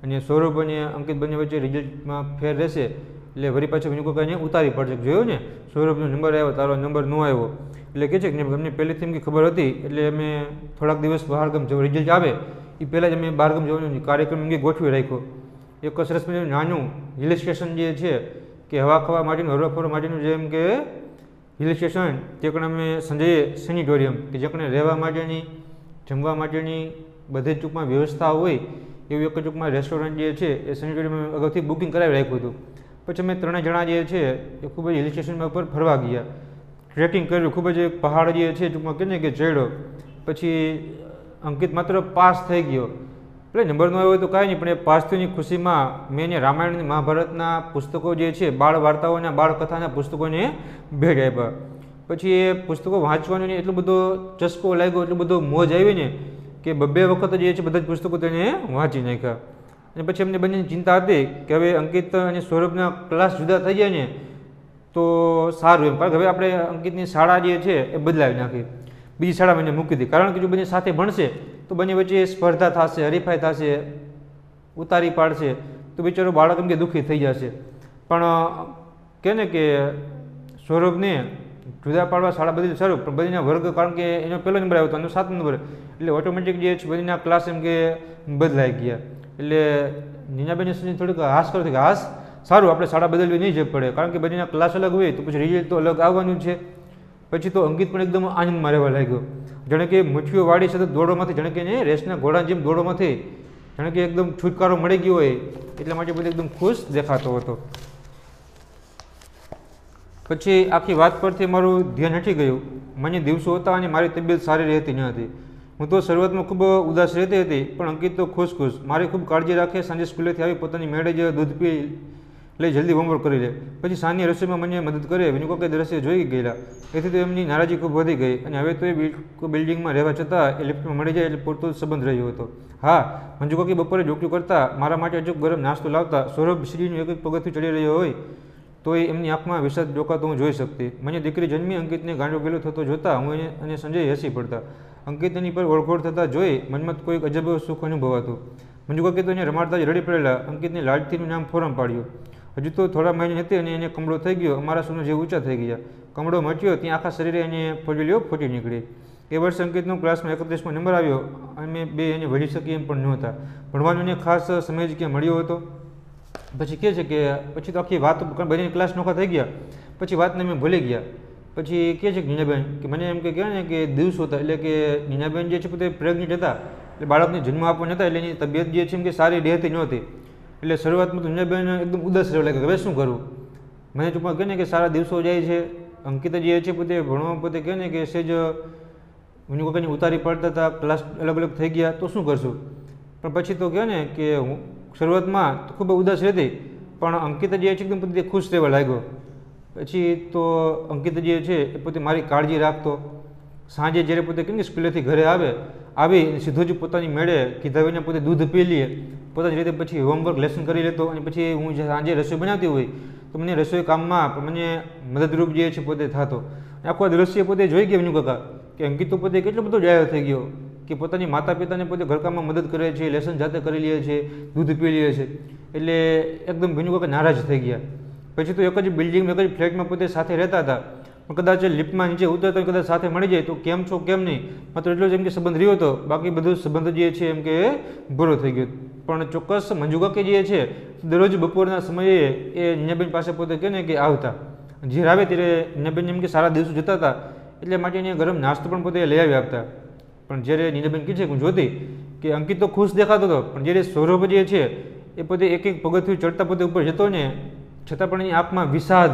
અને સૌરભ અને અંકિત બંને વચ્ચે રિઝલ્ટમાં ફેર રહેશે એટલે વળી પાછો વિનુ કાકાને ઉતારી પડશે. જોયું ને સૌરભનો નંબર આવ્યો, તારો નંબર ન આવ્યો. એટલે કહે છે કે અમને પહેલેથી એમ ખબર હતી, એટલે અમે થોડાક દિવસ બહારગામ જવા, રિઝલ્ટ આવે એ પહેલાં જ અમે બહારગામ જવાનો કાર્યક્રમ અંગે ગોઠવી રાખ્યો. એક સરસ મજાનું નાનું હિલ સ્ટેશન જે છે કે હવા ખાવા માટેનું, હરવા ફરવા માટેનું જેમ કે હિલ સ્ટેશન, તે પણ અમે સંજયે સેનિટોરિયમ કે જે પણ રહેવા માટેની, જમવા માટેની બધી જ ટૂંકમાં વ્યવસ્થા હોય એવું એક ટૂંકમાં રેસ્ટોરન્ટ જે છે એ સેનિટોરિયમ અગાઉથી બુકિંગ કરાવી રાખ્યું હતું. પછી અમે 3 જણા જે છે એ ખૂબ જ હિલ સ્ટેશનમાં ઉપર ફરવા ગયા, ટ્રેકિંગ કર્યું, ખૂબ જ પહાડ જે છે ટૂંકમાં કહે ને કે ચડ્યો. પછી અંકિત માત્ર પાસ થઈ ગયો. એટલે નંબર ન આવ્યો હોય તો કાંઈ નહીં, પણ એ પાસ થયાની ખુશીમાં મેં એને રામાયણ અને મહાભારતના પુસ્તકો જે છે, બાળ વાર્તાઓના, બાળકથાના પુસ્તકોને ભેટ આપ્યા. પછી એ પુસ્તકો વાંચવાનો એટલો બધો ચસ્કો લાગ્યો, એટલો બધો મોજ આવી ને કે 2 વખત જે છે બધા જ પુસ્તકો તેને વાંચી નાખ્યા. અને પછી અમને બંનેની ચિંતા હતી કે હવે અંકિત અને સૌરભના ક્લાસ જુદા થઈ જાય ને તો સારું એમ, કારણ કે હવે આપણે અંકિતની શાળા જે છે એ બદલાવી નાખી, બીજી શાળામાં એને મૂકી દીધી. કારણ કે જો બંને સાથે ભણશે તો બંને વચ્ચે સ્પર્ધા થશે, હરીફાઈ થશે, ઉતારી પાડશે તો બિચારો બાળક એમ કે દુઃખી થઈ જશે. પણ કહે ને કે સૌરભને જુદા પાડવા શાળા બદલી સારું, પણ બંનેના વર્ગ, કારણ કે એનો પહેલો નંબર આવ્યો હતો, એનો 7મો નંબર, એટલે ઓટોમેટિક જે છે બંનેના ક્લાસ એમ કે બદલાઈ ગયા. એટલે નીનાબેન થોડીક હાશ કરો કે હાશ સારું, આપણે શાળા બદલવી નહીં જ પડે, કારણ કે બંનેના ક્લાસ અલગ હોય તો પછી રિઝલ્ટ તો અલગ આવવાનું છે. પછી તો અંકિત પણ એકદમ આનંદમાં રહેવા લાગ્યો, જાણે કે મુઠ્ઠીઓ વાળી સતત દોડોમાંથી, જાણે કે એને રેસના ઘોડા જેમ દોડોમાંથી જાણે કે એકદમ છુટકારો મળી ગયો હોય, એટલા માટે બધો એકદમ ખુશ દેખાતો હતો. પછી આખી વાત પરથી મારું ધ્યાન હટી ગયું. મને દિવસો હતા અને મારી તબિયત સારી રહેતી ન હતી. હું તો શરૂઆતમાં ખૂબ ઉદાસ રહેતી હતી, પણ અંકિત તો ખુશ. મારી ખૂબ કાળજી રાખે, સાંજે સ્કૂલેથી આવી પોતાની મેળે જ દૂધ પી લઈ જલ્દી હોમવર્ક કરી લે, પછી સાંજની રસોઈમાં મને મદદ કરે. વિનુકાકા દ્રશ્ય જોઈ ગયેલા, એથી તો એમની નારાજી ખૂબ વધી ગઈ અને હવે તો એ બિલ્ડિંગમાં રહેવા છતાં એ લિફ્ટમાં મળી જાય એટલે પૂરતો જ સંબંધ રહ્યો હતો. હા, મંજુકાકી બપોરે જોકરી કરતા મારા માટે અચૂક ગરમ નાસ્તો લાવતા. સૌરભ સીડીનું એક પગથિયું ચડી રહ્યો હોય તો એમની આંખમાં વિષાદ ડોકાતો હું જોઈ શકતી. મને દીકરી જન્મી અંકિતને ગાંડો ગેલો થતો જોતા હું અને સંજય હસી પડતા. અંકિત એની પર ઓળખોળ થતા જોઈ મનમાં કોઈક અજબ સુખ અનુભવાતું. મંજુકાકી તો એને રમાડતા જ રડી પડેલા. અંકિતને લાડતીનું નામ ફોરમ પાડ્યું. હજુ તો થોડા મહિને હતી અને એને કમળો થઈ ગયો. અમારા સોનો જે ઊંચા થઈ ગયા. કમળો મચ્યો ત્યાં આખા શરીરે એને ફોજલીઓ ફૂટી નીકળી. એ વર્ષે અંકિતનો ક્લાસમાં 31મો નંબર આવ્યો. અમે બે એને વળી શકીએ એમ પણ નહોતા. ભણવાનો એને ખાસ સમય જ ક્યાં મળ્યો હતો. પછી કહે છે કે પછી તો આખી વાત બધી ક્લાસ નોખા થઈ ગયા, પછી વાતને મેં ભૂલી ગયા. પછી કહે છે કે નીનાબેન કે મને એમ કે કહેવાય ને કે દિવસો હતા, એટલે કે નીનાબેન જે છે પોતે પ્રેગ્નેન્ટ હતા, એટલે બાળકને જન્મ આપવાનો હતા, એટલે એની તબિયત જે છે એમ કે સારી રહેતી નહોતી. એટલે શરૂઆતમાં તો નીનાબેન એકદમ ઉદાસ રહેવા લાગે, હવે શું કરું. મને ટૂંકમાં કહે ને કે સારા દિવસો જાય છે. અંકિત જે છે પોતે ભણવા પોતે કહે ને કે સેજ વિનુકાકાની ઉતારી પડતા હતા, ક્લાસ અલગ અલગ થઈ ગયા, તો શું કરશું. પણ પછી તો કહે ને કે હું શરૂઆતમાં ખૂબ ઉદાસ રહેતી, પણ અંકિત જે છે એકદમ પોતે ખુશ રહેવા લાગ્યો. પછી તો અંકિત જે છે એ પોતે મારી કાળજી રાખતો. સાંજે જ્યારે પોતે કેમ કે સ્કૂલેથી ઘરે આવી સીધો જ પોતાની મેળે કીધા વિના પોતે દૂધ પી લે, પોતાની રીતે પછી હોમવર્ક લેસન કરી લેતો. અને પછી હું સાંજે રસોઈ બનાવતી હોય તો મને રસોઈ કામમાં મને મદદરૂપ જે છે પોતે થતો. આખો દ્રશ્ય પોતે જોઈ ગયા વિનુકાકા કે અંકિત તો પોતે કેટલો બધો ડાયો થઈ ગયો કે પોતાની માતા પિતાને પોતે ઘરકામમાં મદદ કરે છે, લેસન જાતે કરી લે છે, દૂધ પી લે છે. એટલે એકદમ વિનુકાકા નારાજ થઈ ગયા. પછી તો એક જ બિલ્ડિંગમાં એક જ ફ્લેટમાં પોતે સાથે રહેતા હતા, પણ કદાચ લિફ્ટમાં નીચે ઉતરતા કદાચ સાથે મળી જાય તો કેમ છો કેમ નહીં, માત્ર એટલો જ એમ કે સંબંધ રહ્યો હતો. બાકી બધો સંબંધ જે છે એમ કે પૂરો થઈ ગયો. પણ ચોક્કસ મંજુકાકી જે છે દરરોજ બપોરના સમયે એ નીનાબેન પાસે પોતે કહે ને કે આવતા. જ્યારે આવે ત્યારે નીનાબેન એમ કે સારા દિવસો જતા હતા, એટલે માટે એને ગરમ નાસ્તો પણ પોતે લઈ આવી આપતા. પણ જ્યારે નીનાબેન કહે છે હું જોતી કે અંકિત તો ખુશ દેખાતો હતો, પણ જ્યારે સૌરભ જે છે એ પોતે એક એક પગથિયું ચડતા પોતે ઉપર જતો ને, છતાં પણ એની આંખમાં વિષાદ,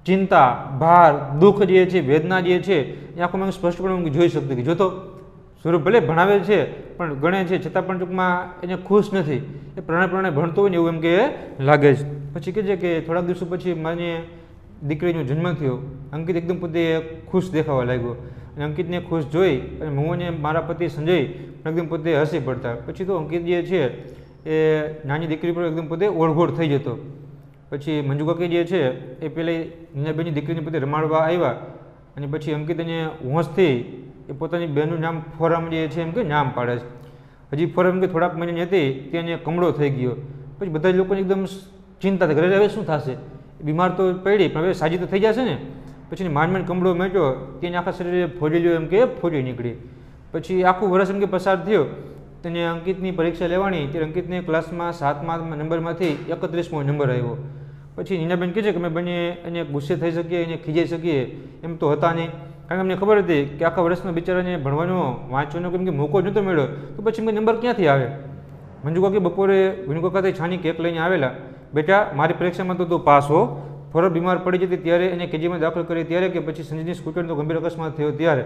ચિંતા, ભાર, દુઃખ જે છે, વેદના જે છે એ આંખોમાં સ્પષ્ટપણે હું જોઈ શકતી કે જોતો સૌરભ ભલે ભણાવે છે પણ ગણે છે, છતાં પણ ટૂંકમાં એને ખુશ નથી. એ પ્રાણે ભણતો હોય ને એવું એમ કે લાગે છે. પછી કહે છે કે થોડાક દિવસો પછી મને દીકરીનો જન્મ થયો. અંકિત એકદમ પોતે ખુશ દેખાવા લાગ્યો અને અંકિતને ખુશ જોઈ અને હું અને મારા પતિ સંજય એકદમ પોતે હસી પડતા. પછી તો અંકિત જે છે એ નાની દીકરી પર એકદમ પોતે ઓળઘોળ થઈ જતો. પછી મંજુકાકી જે છે એ પહેલાં નીનાબેનની દીકરીને પોતે રમાડવા આવ્યા અને પછી અંકિત એને હોંશથી એ પોતાની બહેનનું નામ ફોરમ જે છે એમ કે નામ પાડે છે. હજી ફોરમ કે થોડાક મહિનાની હતી તેને કમળો થઈ ગયો. પછી બધા જ લોકોને એકદમ ચિંતા થઈ, ઘરે હવે શું થશે, બીમાર તો પડી પણ હવે સાજી તો થઈ જશે ને. પછી માંડ કમળો મેટ્યો, તેને આખા શરીરે ફોડેલ્યો એમ કે ફોડી નીકળી. પછી આખું વર્ષ એમ કે પસાર થયો. તેને અંકિતની પરીક્ષા લેવાની, ત્યારે અંકિતને ક્લાસમાં 7મા નંબરમાંથી 31મો નંબર આવ્યો. પછી નીનાબેન કહે છે કે અમે બંને એને ગુસ્સે થઈ શકીએ, એને ખીજાઈ શકીએ એમ તો હતા નહીં, કારણ કે અમને ખબર હતી કે આખા વર્ષમાં બિચારાને ભણવાનો વાંચવાનો કેમ કે મોકો નહોતો મળ્યો, તો પછી મેં નંબર ક્યાંથી આવે. મંજુકાકી બપોરે વિનુકાકાથી છાની કેક લઈને આવેલા. બેટા મારી પરીક્ષામાં તો તું પાસ હો. ફોરમ બીમાર પડી જતી ત્યારે એને કેજીમાં દાખલ કરી ત્યારે કે પછી સંજયની સ્કૂટરનો ગંભીર અકસ્માત થયો ત્યારે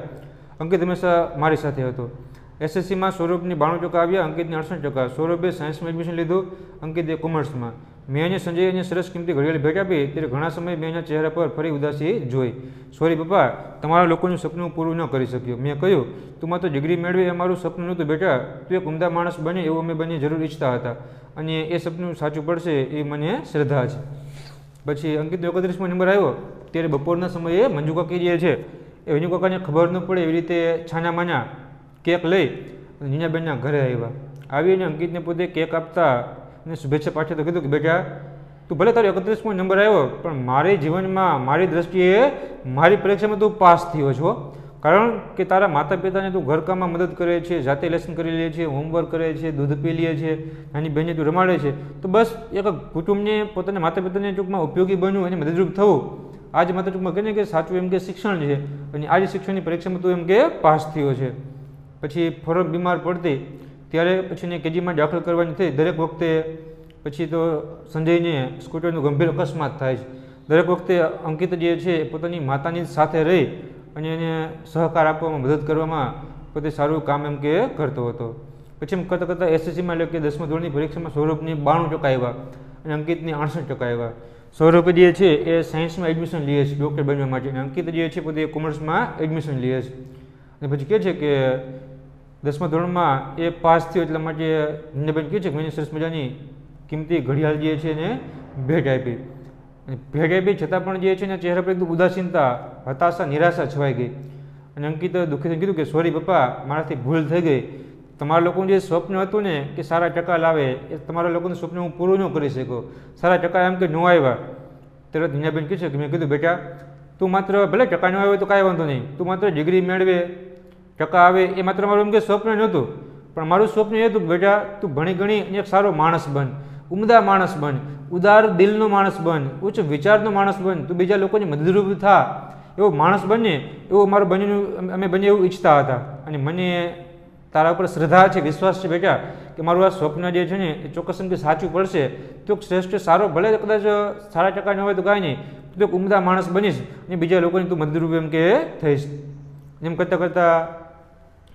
અંકિત હંમેશા મારી સાથે હતો. એસએસસીમાં સૌરભની 92% આવ્યા, અંકિતને 68%. સૌરભે સાયન્સમાં એડમિશન લીધું, અંકિતે કોમર્સમાં. મેં અને સંજય એને સરસ કિંમતી ઘડિયાળ ભેટ આપી ત્યારે ઘણા સમય મેં એના ચહેરા પર ફરી ઉદાસી જોઈ. સોરી પપ્પા, તમારા લોકોનું સપનું પૂરું ન કરી શક્યો. મેં કહ્યું તું માત્ર ડિગ્રી મેળવે એ મારું સપનું નહોતું બેટા, તું એક ઉમદા માણસ બને એવું અમે બંને જરૂર ઈચ્છતા હતા અને એ સપનું સાચું પડશે એ મને શ્રદ્ધા છે. પછી અંકિતનો 31મો નંબર આવ્યો ત્યારે બપોરના સમયે મંજુકાકી જે છે એ વિનુકાકાને ખબર ન પડે એવી રીતે છાના માના કેક લઈ નીનાબેનના ઘરે આવ્યા. આવીને અંકિતને પોતે કેક આપતા અને શુભેચ્છા પાઠવતા કીધું કે બેટા તું ભલે તારો 31મો નંબર આવ્યો પણ મારી જીવનમાં મારી દ્રષ્ટિએ મારી પરીક્ષામાં તું પાસ થયો છો, કારણ કે તારા માતા પિતાને તું ઘરકામમાં મદદ કરે છે, જાતે લેસન કરી લે છે, હોમવર્ક કરે છે, દૂધ પી લે છે, નાની બહેનને તું રમાડે છે. તો બસ એક કુટુંબને પોતાના માતા પિતાને ટૂંકમાં ઉપયોગી બનવું અને મદદરૂપ થવું આજ માત્ર ટૂંકમાં કહે ને કે સાચું એમ કે શિક્ષણ છે. અને આ જ શિક્ષણની પરીક્ષામાં તું એમ કે પાસ થયો છે. પછી ફોરમ બીમાર પડતી ત્યારે પછી એને કેજીમાં દાખલ કરવાની થઈ. દરેક વખતે પછી તો સંજયને સ્કૂટરનું ગંભીર અકસ્માત થાય છે. દરેક વખતે અંકિત જે છે પોતાની માતાની સાથે રહી અને એને સહકાર આપવામાં મદદ કરવામાં પોતે સારું કામ એમ કે કરતો હતો. પછી એમ કરતાં કરતાં એસએસસીમાં એટલે કે 10મા ધોરણની પરીક્ષામાં સૌરભને 92% આવ્યા અને અંકિતને 68% આવ્યા. સૌરભ જે છે એ સાયન્સમાં એડમિશન લે છે ડૉક્ટર બનવા માટે, અને અંકિત જે છે પોતે કોમર્સમાં એડમિશન લે છે. અને પછી કહે છે કે 10મા ધોરણમાં એ પાસ થયો એટલા માટે નીનાબેન કહે છે કે મને સરસ મજાની કિંમતી ઘડિયાળ જે છે એને ભેટ આપી. અને ભેટ આપી છતાં પણ જે છે ને ચહેરા પર એકદમ ઉદાસીનતા, હતાશા, નિરાશા છવાઈ ગઈ. અને અંકિત દુઃખી થઈને કીધું કે સોરી પપ્પા, મારાથી ભૂલ થઈ ગઈ. તમારા લોકોનું જે સ્વપ્ન હતું ને કે સારા ટકા લાવે, એ તમારા લોકોનું સ્વપ્ન હું પૂરું ન કરી શક્યો. સારા ટકા એમ કે ન આવ્યા. તરત નીનાબેન કહે છે કે મેં કીધું બેટા, તું માત્ર ભલે ટકા ન આવ્યો તો કાંઈ વાંધો નહીં, તું માત્ર ડિગ્રી મેળવે, ટકા આવે, એ માત્ર મારું એમ કે સ્વપ્ન નહોતું. પણ મારું સ્વપ્ન એ હતું કે બેટા તું ભણી ગણી અને એક સારો માણસ બન, ઉમદા માણસ બન, ઉદાર દિલનો માણસ બન, ઉચ્ચ વિચારનો માણસ બન, તું બીજા લોકોની મદદરૂપ થા, એવો માણસ બને, એવું મારું બંનેનું અમે બંને એવું ઈચ્છતા હતા. અને મને તારા ઉપર શ્રદ્ધા છે, વિશ્વાસ છે બેટા કે મારું આ સ્વપ્ન જે છે ને એ ચોક્કસ એમ કે સાચું પડશે. તું શ્રેષ્ઠ સારો, ભલે કદાચ સારા ટકા ન હોય તો કાંઈ નહીં, તું એક ઉમદા માણસ બનીશ અને બીજા લોકોની તું મદદરૂપ એમ કે થઈશ. એમ કરતાં કરતાં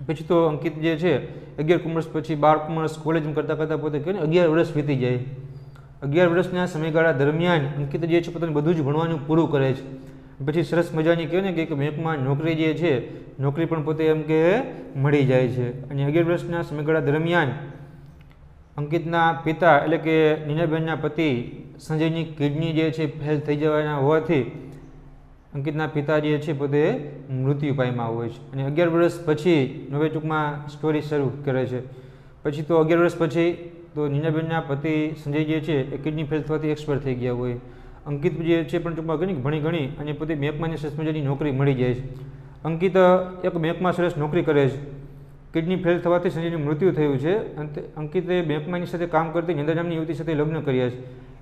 પછી તો અંકિત જે છે 11 કોમર્સ પછી 12 કોમર્સ કોલેજ કરતાં કરતાં પોતે કહે ને 11 વર્ષ વીતી જાય. 11 વર્ષના સમયગાળા દરમિયાન અંકિત જે છે પોતાનું બધું જ ભણવાનું પૂરું કરે છે. પછી સરસ મજાની કહે ને કે બેંકમાં નોકરી જે છે, નોકરી પણ પોતે એમ કે મળી જાય છે. અને 11 વર્ષના સમયગાળા દરમિયાન અંકિતના પિતા એટલે કે નીનાબેનના પતિ સંજયની કિડની જે છે ફેલ થઈ જવાના હોવાથી અંકિતના પિતા જે છે પોતે મૃત્યુ પામ્યા હોય છે. અને 11 વર્ષ પછી નવે ટૂંકમાં સ્ટોરી શરૂ કરે છે. પછી તો 11 વર્ષ પછી તો નીનાબેનના પતિ સંજય જે છે એ કિડની ફેલ થવાથી એક્સપાયર થઈ ગયા હોય. અંકિત જે છે પણ ટૂંકમાં ઘણી ઘણી અને પોતે બેંકમાં સરસ મજાની નોકરી મળી જાય છે. અંકિત એક બેંકમાં સરસ નોકરી કરે છે. કિડની ફેલ થવાથી સંજયનું મૃત્યુ થયું છે. અંકિતે બેંકમાંની સાથે કામ કરતી નંદા નામની યુવતી સાથે લગ્ન કર્યા છે.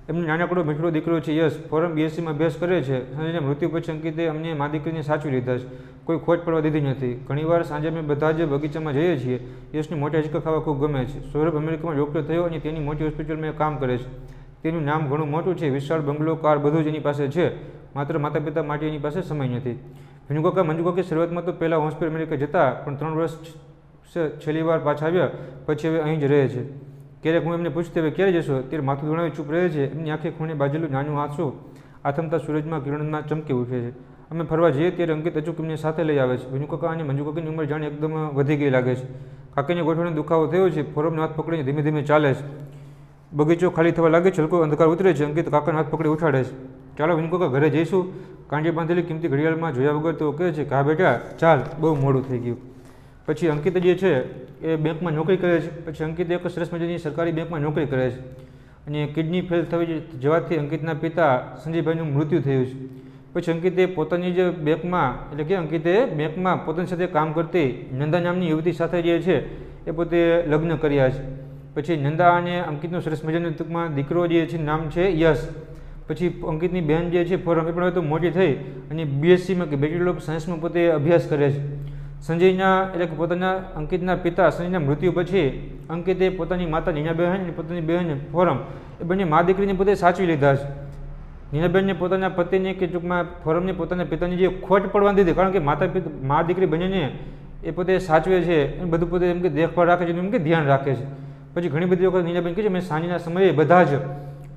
એમનો નાનકડો મીઠડો દીકરો છે યશ, ફોરમ BScમાં અભ્યાસ કરે છે. સંજયના મૃત્યુ પછી અંકિતે અમને મા દીકરીને સાચવી લીધા છે, કોઈ ખોટ પડવા દીધી નથી. ઘણીવાર સાંજે અમે બધા જ બગીચામાં જઈએ છીએ. યશને મોટા હિંચકા ખાવા ખૂબ ગમે છે. સૌરભ અમેરિકામાં ડૉક્ટર થયો અને તેની મોટી હોસ્પિટલમાં કામ કરે છે. તેનું નામ ઘણું મોટું છે, વિશાળ બંગલો, કાર બધું જ એની પાસે છે, માત્ર માતા પિતા માટે એની પાસે સમય નથી. વિનુકાકા મંજુકાકા શરૂઆતમાં તો પહેલાં હોસ્પિટલ અમેરિકા જતા, પણ 3 વર્ષ છેલ્લી વાર પાછા આવ્યા પછી હવે અહીં જ રહે છે. ક્યારેક હું એમને પૂછતી હવે ક્યારે જશો, ત્યારે માથું ધોણાવી ચૂપ રહે છે. એમની આંખે ખૂણે બાજેલું નાનું આંસુ આથમતા સૂરજમાં કિરણમાં ચમકી ઉઠે છે. અમે ફરવા જઈએ ત્યારે અંકિત અચૂક એમને સાથે લઈ આવે છે. વિનુકાકા અને મંજુકાકાની ઉંમર જાણે એકદમ વધી ગઈ લાગે છે. કાકીને ગોઠવણનો દુખાવો થયો છે. ફોરમનો હાથ પકડીને ધીમે ધીમે ચાલે છે. બગીચો ખાલી થવા લાગે છે. હલકો અંધકાર ઉતરે છે. અંકિત કાકાનો હાથ પકડી ઉઠાડે છે. ચાલો વિનુકાકા ઘરે જઈશું. કાંડી બાંધેલી કિંમતી ઘડિયાળમાં જોયા વગર તો કહે છે કે હા બેટા ચાલ, બહુ મોડું થઈ ગયું. પછી અંકિત જે છે એ બેંકમાં નોકરી કરે છે. પછી અંકિત એક સરસ મજાની સરકારી બેંકમાં નોકરી કરે છે. અને કિડની ફેલ થઈ જવાથી અંકિતના પિતા સંજયભાઈનું મૃત્યુ થયું છે. પછી અંકિતે પોતાની જ બેંકમાં એટલે કે અંકિતે બેંકમાં પોતાની સાથે કામ કરતી નંદા નામની યુવતી સાથે જે છે એ પોતે લગ્ન કર્યા છે. પછી નંદા અને અંકિતનો સરસ મજાનો ટૂંકમાં દીકરો જે છે નામ છે યશ. પછી અંકિતની બહેન જે છે ફોરમ એ પણ હવે તો મોટી થઈ અને BScમાં કે બેચલર ઓફ સાયન્સમાં પોતે અભ્યાસ કરે છે. સંજયના એટલે કે પોતાના અંકિતના પિતા સંજયના મૃત્યુ પછી અંકિતે પોતાની માતા નીનાબહેન અને પોતાની બહેન ફોરમ એ બંને મા દીકરીને પોતે સાચવી લીધા છે. નીનાબહેનને પોતાના પતિને કે ટૂંકમાં ફોરમને પોતાના પિતાની જે ખોટ પડવા દીધી, કારણ કે મા દીકરી બંનેને એ પોતે સાચવે છે, એ બધું પોતે એમ કે દેખભાળ રાખે છે, એમ કે ધ્યાન રાખે છે. પછી ઘણી બધી વખત નીનાબેન કહે છે મેં સાંજના સમયે બધા જ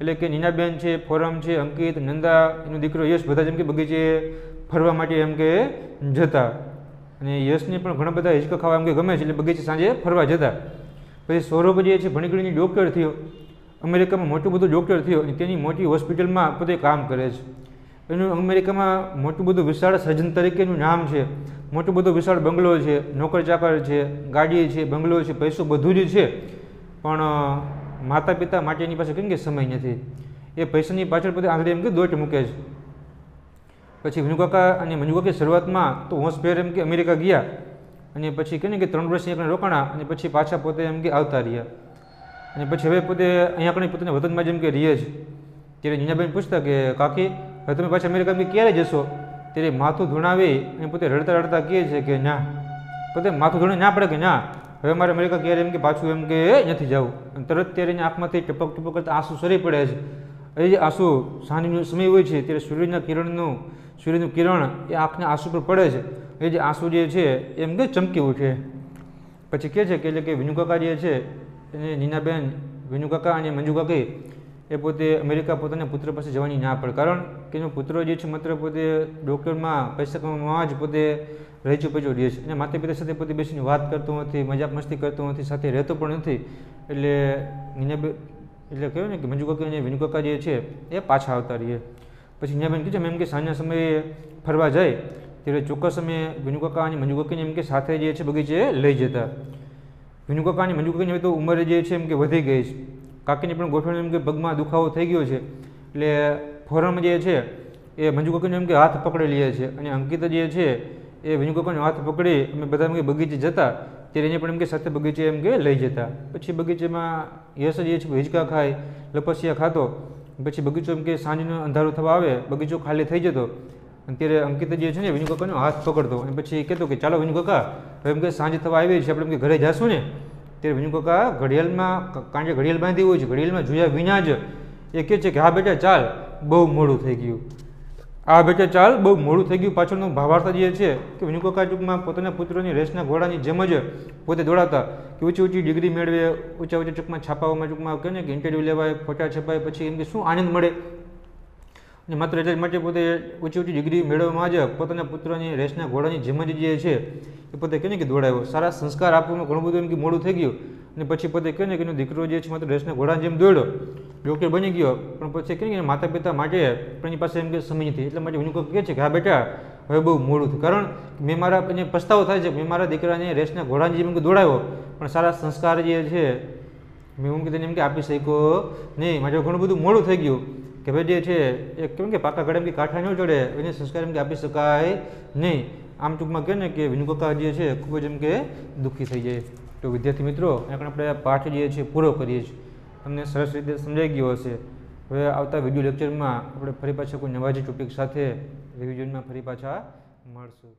એટલે કે નીનાબેન છે, ફોરમ છે, અંકિત, નંદા, એનો દીકરો યશ બધા જ એમ કે બગીચે ફરવા માટે એમ કે જતા. અને યશને પણ ઘણા બધા હિંચકા ખાવા એમ કે ગમે છે, એટલે બગીચે સાંજે ફરવા જતા. પછી સૌરભ જે છે ભણી ગણીને ડૉક્ટર થયો, અમેરિકામાં મોટું બધું ડૉક્ટર થયો અને તેની મોટી હોસ્પિટલમાં પોતે કામ કરે છે. એનું અમેરિકામાં મોટું બધું વિશાળ સર્જન તરીકેનું નામ છે. મોટું બધું વિશાળ બંગલો છે, નોકર ચાકર છે, ગાડી છે, બંગલો છે, પૈસો બધું જ છે. પણ માતા પિતા માટે એની પાસે કેમ કે સમય નથી. એ પૈસાની પાછળ પોતે આંગળી એમ કે દોટ મૂકે છે. પછી વિનુકાકા અને મંજુકાકી શરૂઆતમાં તો હોંશભેર એમ કે અમેરિકા ગયા અને પછી કહે ને કે 3 વર્ષ અહીંયા રોકાણા અને પછી પાછા પોતે એમ કે આવતા રહ્યા. અને પછી હવે પોતે અહીંયા કણે પોતાના વતનમાં જેમ કે રહીએ છે. ત્યારે નીનાબેન પૂછતા કે કાકી હવે તમે પાછા અમેરિકા ક્યારે જશો? ત્યારે માથું ધોણાવી અને પોતે રડતા રડતા કહે છે કે ના, પોતે માથું ધોણે ના પડે કે ના, હવે મારે અમેરિકા ક્યારે એમ કે પાછું એમ કે નથી જવું. અને તરત ત્યારે એની આંખમાંથી ટપક ટપક કરતા આંસુ સરી પડે છે. એ જે આંસુ સાંજનો સમય હોય છે ત્યારે સૂર્યનું કિરણ એ આંખના આંસુ પર પડે છે. એ જે આંસુ જે છે એમ કે ચમકી ઉઠે. પછી કહે છે કે એટલે કે વિનુકાકા જે છે એને નીનાબેન, વિનુકાકા અને મંજુકાકી એ પોતે અમેરિકા પોતાના પુત્ર પાસે જવાની ના પડે, કારણ કે એનો પુત્ર જે છે માત્ર પોતે ડૉક્ટરમાં પૈસા કમાવામાં જ પોતે રહીચો પચો રહે છે અને માતા પિતા સાથે પોતે બેસીને વાત કરતો નથી, મજાક મસ્તી કરતો નથી, સાથે રહેતો પણ નથી. એટલે કહેવાય ને કે મંજુ કાકા અને વિનુ કાકા જે છે એ પાછા આવતા રહીએ. પછી મીનાબેન કહે છે એમ કે સાંજના સમયે ફરવા જાય ત્યારે ચોક્કસ સમયે વિનુ કાકા અને મંજુ કાકાને એમ કે સાથે જે છે બગીચે લઈ જતા. વિનુ કાકા અને મંજુ કાકાની હવે તો ઉંમર જે છે એમ કે વધી ગઈ છે, કાકીને પણ ગોઠવણ એમ કે પગમાં દુખાવો થઈ ગયો છે, એટલે ફોરમ જે છે એ મંજુ કાકાને એમ કે હાથ પકડી લે છે અને અંકિત જે છે એ વિનુ કાકાનો હાથ પકડી અમે બધા એમ કે બગીચે જતા ત્યારે એને પણ એમ કે સાથે બગીચે એમ કે લઈ જતા. પછી બગીચામાં યશ જે છે હિંચકા ખાય, લપસિયા ખાતો. પછી બગીચો એમ કે સાંજનો અંધારો થવા આવે, બગીચો ખાલી થઈ જતો અને ત્યારે અંકિત જે છે ને વિનુ કાકાનો હાથ પકડતો અને પછી કહેતો કે ચાલો વિનુ કાકા હવે એમ કે સાંજ થવા આવી છે, આપણે એમ કે ઘરે જઈશું ને. ત્યારે વિનુ કાકા ઘડિયાળમાં કાંજે ઘડિયાળ બાંધી હોય છે, ઘડિયાળમાં જોયા વિના જ એ કહે છે કે હા બેટા ચાલ, બહુ મોડું થઈ ગયું, આ બેટા ચાલ, બહુ મોડું થઈ ગયું. પાછળનો ભાવાર્થ જે છે કે વિનુ કાકા ટૂંકમાં પોતાના પુત્રોની રેસના ઘોડાની જેમ જ પોતે દોડાતા કે ઊંચી ઊંચી ડિગ્રી મેળવે, ઊંચા ઊંચા ટૂંકમાં છાપાઓમાં ટૂંકમાં કહે ને કે ઇન્ટરવ્યૂ લેવાય, ફોટા છપાય, પછી એમ કે શું આનંદ મળે. અને માત્ર એટલા માટે પોતે ઊંચી ઊંચી ડિગ્રી મેળવવામાં જ પોતાના પુત્રની રેસના ઘોડાની જેમ જ જે છે એ પોતે કહે ને કે દોડાયો. સારા સંસ્કાર આપવામાં ઘણું બધું એમ કે મોડું થઈ ગયું અને પછી પોતે કહે ને કે એનો દીકરો જે છે માત્ર રેસના ઘોડાની જેમ દોડ્યો, ડૉક્ટર બની ગયો, પણ પછી કહે કે માતા પિતા માટે પણ એની પાસે એમ કે સમય નથી. એટલા માટે વિનુ કાકા કહે છે કે હા બેટા હવે બહુ મોડું થયું, કારણ મેં મારા એને પસ્તાવો થાય છે, મેં મારા દીકરાને રેસના ઘોડાની જેમ કે દોડાવ્યો પણ સારા સંસ્કાર જે છે મેં એમ કે તેને એમ કે આપી શક્યો નહીં, માટે ઘણું બધું મોડું થઈ ગયું કે ભાઈ જે છે એ કેમ કે પાકા ઘડે એમ કે કાંઠા ન ચડે, એને સંસ્કાર એમ કે આપી શકાય નહીં. આમ ટૂંકમાં કહે ને કે વિનુ કાકા જે છે ખૂબ જ એમ કે દુઃખી થઈ જાય. તો વિદ્યાર્થી મિત્રો આપણે પાઠ જે છે પૂરો કરીએ છીએ, તમને સરસ રીતે સમજાઈ ગયો હશે. હવે આવતા વિડીયો લેક્ચરમાં આપણે ફરી પાછા કોઈ નવા જ ટોપિક સાથે રિવિઝનમાં ફરી પાછા મળશું.